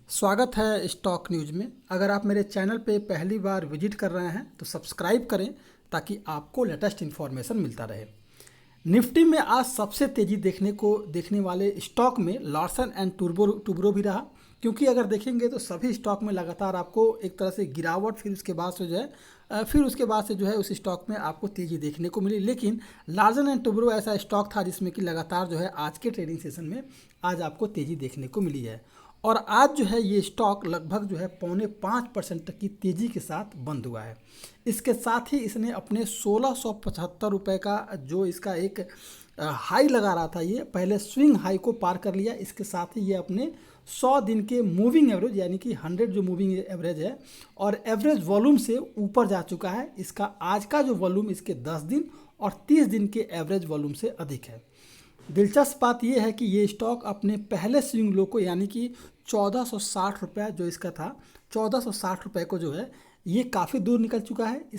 स्वागत है stock news में। अगर आप मेरे चैनल पे पहली बार विजिट कर रहे हैं तो सब्सक्राइब करें ताकि आपको लेटेस्ट इन्फॉर्मेशन मिलता रहे। निफ्टी में आज सबसे तेजी देखने वाले स्टॉक में लार्सन एंड टुब्रो भी रहा, क्योंकि अगर देखेंगे तो सभी स्टॉक में लगातार आपको एक तरह से गिरावट, फिर उसके बाद से जो है उस स्टॉक में आपको तेजी देखने को मिली। लेकिन लार्सन एंड टुब्रो ऐसा स्टॉक था जिसमें कि लगातार जो है आज के ट्रेडिंग सेशन में आज आपको तेजी देखने को मिली है और आज जो है ये स्टॉक लगभग जो है 4.5% तक की तेज़ी के साथ बंद हुआ है। इसके साथ ही इसने अपने 1675 रुपये का जो इसका एक हाई लगा रहा था, ये पहले स्विंग हाई को पार कर लिया। इसके साथ ही ये अपने 100 दिन के मूविंग एवरेज यानी कि 100 जो मूविंग एवरेज है और एवरेज वॉल्यूम से ऊपर जा चुका है। इसका आज का जो वॉल्यूम इसके 10 दिन और 30 दिन के एवरेज वॉल्यूम से अधिक है। दिलचस्प बात यह है कि ये स्टॉक अपने पहले स्विंग लो को यानी कि 1460 रुपये जो इसका था, 1460 रुपये को जो है ये काफ़ी दूर निकल चुका है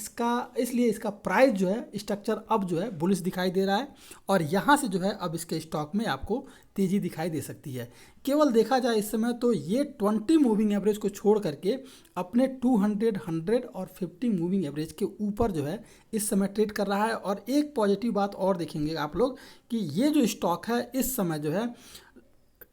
इसलिए इसका प्राइस जो है स्ट्रक्चर अब जो है बुलिश दिखाई दे रहा है और यहाँ से जो है अब इसके स्टॉक में आपको तेज़ी दिखाई दे सकती है। केवल देखा जाए इस समय तो ये 20 मूविंग एवरेज को छोड़ करके अपने 200, 100 और 50 मूविंग एवरेज के ऊपर जो है इस समय ट्रेड कर रहा है। और एक पॉजिटिव बात और देखेंगे आप लोग कि ये जो स्टॉक है इस समय जो है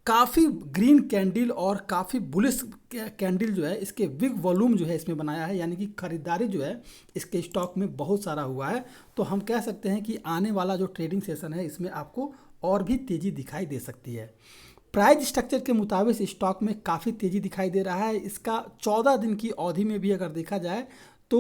काफ़ी ग्रीन कैंडल और काफ़ी बुलिश कैंडल जो है इसके बिग वॉल्यूम जो है इसमें बनाया है, यानी कि खरीदारी जो है इसके स्टॉक में बहुत सारा हुआ है। तो हम कह सकते हैं कि आने वाला जो ट्रेडिंग सेशन है इसमें आपको और भी तेज़ी दिखाई दे सकती है। प्राइस स्ट्रक्चर के मुताबिक इस स्टॉक में काफ़ी तेज़ी दिखाई दे रहा है। इसका 14 दिन की अवधि में भी अगर देखा जाए तो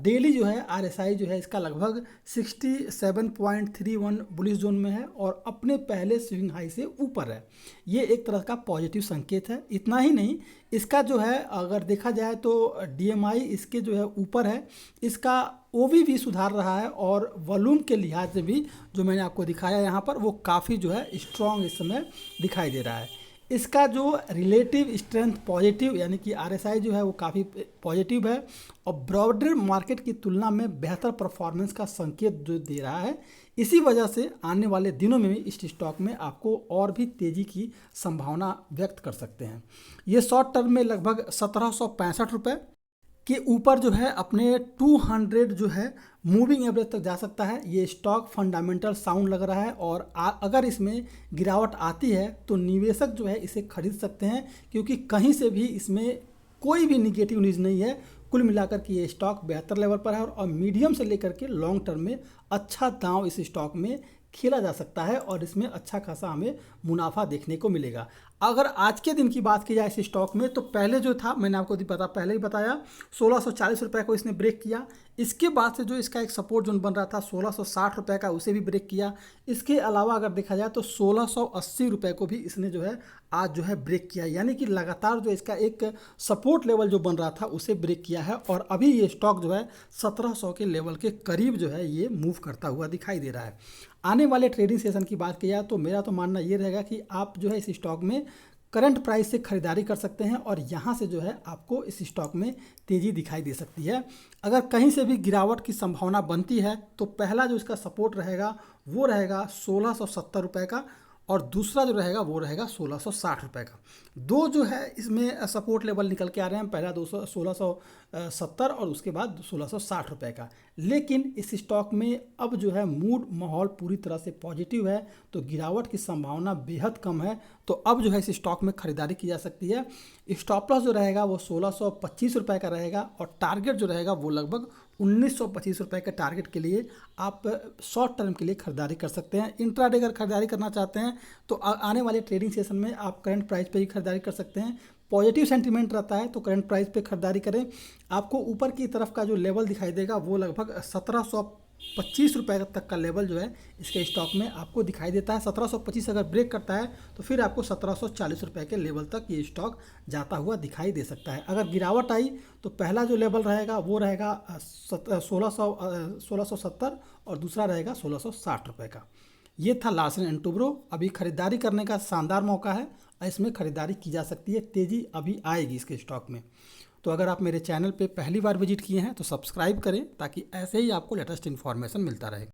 डेली जो है आरएसआई जो है इसका लगभग 67.31 बुलिश जोन में है और अपने पहले स्विंग हाई से ऊपर है। ये एक तरह का पॉजिटिव संकेत है। इतना ही नहीं, इसका जो है अगर देखा जाए तो डीएमआई इसके जो है ऊपर है, इसका ओवी भी सुधार रहा है और वॉल्यूम के लिहाज से भी जो मैंने आपको दिखाया यहाँ पर वो काफ़ी जो है स्ट्रॉन्ग इस समय दिखाई दे रहा है। इसका जो रिलेटिव स्ट्रेंथ पॉजिटिव यानी कि आरएसआई जो है वो काफ़ी पॉजिटिव है और ब्रॉडर मार्केट की तुलना में बेहतर परफॉर्मेंस का संकेत जो दे रहा है। इसी वजह से आने वाले दिनों में भी इस स्टॉक में आपको और भी तेज़ी की संभावना व्यक्त कर सकते हैं। ये शॉर्ट टर्म में लगभग 1765 रुपये के ऊपर जो है अपने 200 जो है मूविंग एवरेज तक जा सकता है। ये स्टॉक फंडामेंटल साउंड लग रहा है और अगर इसमें गिरावट आती है तो निवेशक जो है इसे खरीद सकते हैं, क्योंकि कहीं से भी इसमें कोई भी निगेटिव न्यूज़ नहीं है। कुल मिलाकर के ये स्टॉक बेहतर लेवल पर है और मीडियम से लेकर के लॉन्ग टर्म में अच्छा दांव इस स्टॉक में खेला जा सकता है और इसमें अच्छा खासा हमें मुनाफा देखने को मिलेगा। अगर आज के दिन की बात की जाए इस स्टॉक में तो पहले जो था मैंने आपको पहले ही बताया 1640 रुपये को इसने ब्रेक किया। इसके बाद से जो इसका एक सपोर्ट जोन बन रहा था 1660 रुपये का, उसे भी ब्रेक किया। इसके अलावा अगर देखा जाए तो 1680 रुपये को भी इसने जो है आज जो है ब्रेक किया, यानी कि लगातार जो इसका एक सपोर्ट लेवल जो बन रहा था उसे ब्रेक किया है और अभी ये स्टॉक जो है 1700 के लेवल के करीब जो है ये मूव करता हुआ दिखाई दे रहा है। आने वाले ट्रेडिंग सेशन की बात की जाए तो मेरा तो मानना ये रहेगा कि आप जो है इस स्टॉक में करंट प्राइस से खरीदारी कर सकते हैं और यहाँ से जो है आपको इस स्टॉक में तेज़ी दिखाई दे सकती है। अगर कहीं से भी गिरावट की संभावना बनती है तो पहला जो इसका सपोर्ट रहेगा वो रहेगा 1670 रुपये का और दूसरा जो रहेगा वो रहेगा 1660 रुपये का। दो जो है इसमें सपोर्ट लेवल निकल के आ रहे हैं, पहला 1670 और उसके बाद 1660 रुपये का। लेकिन इस स्टॉक में अब जो है मूड माहौल पूरी तरह से पॉजिटिव है तो गिरावट की संभावना बेहद कम है। तो अब जो है इस स्टॉक में खरीदारी की जा सकती है। स्टॉप लॉस जो रहेगा वो 1625 रुपये का रहेगा और टारगेट जो रहेगा वो लगभग 1925 रुपये के टारगेट के लिए आप शॉर्ट टर्म के लिए खरीदारी कर सकते हैं। इंट्राडे अगर खरीदारी करना चाहते हैं तो आने वाले ट्रेडिंग सेशन में आप करंट प्राइस पे ही खरीदारी कर सकते हैं। पॉजिटिव सेंटीमेंट रहता है तो करंट प्राइस पे खरीदारी करें। आपको ऊपर की तरफ का जो लेवल दिखाई देगा वो लगभग 1725 रुपये तक का लेवल जो है इसके स्टॉक में आपको दिखाई देता है। 1725 अगर ब्रेक करता है तो फिर आपको 1740 रुपये के लेवल तक ये स्टॉक जाता हुआ दिखाई दे सकता है। अगर गिरावट आई तो पहला जो लेवल रहेगा वो रहेगा 1670 और दूसरा रहेगा 1660 रुपये का। ये था लार्सन एंड टुब्रो। अभी खरीदारी करने का शानदार मौका है, इसमें खरीदारी की जा सकती है। तेज़ी अभी आएगी इसके स्टॉक में। तो अगर आप मेरे चैनल पे पहली बार विजिट किए हैं तो सब्सक्राइब करें ताकि ऐसे ही आपको लेटेस्ट इन्फॉर्मेशन मिलता रहे।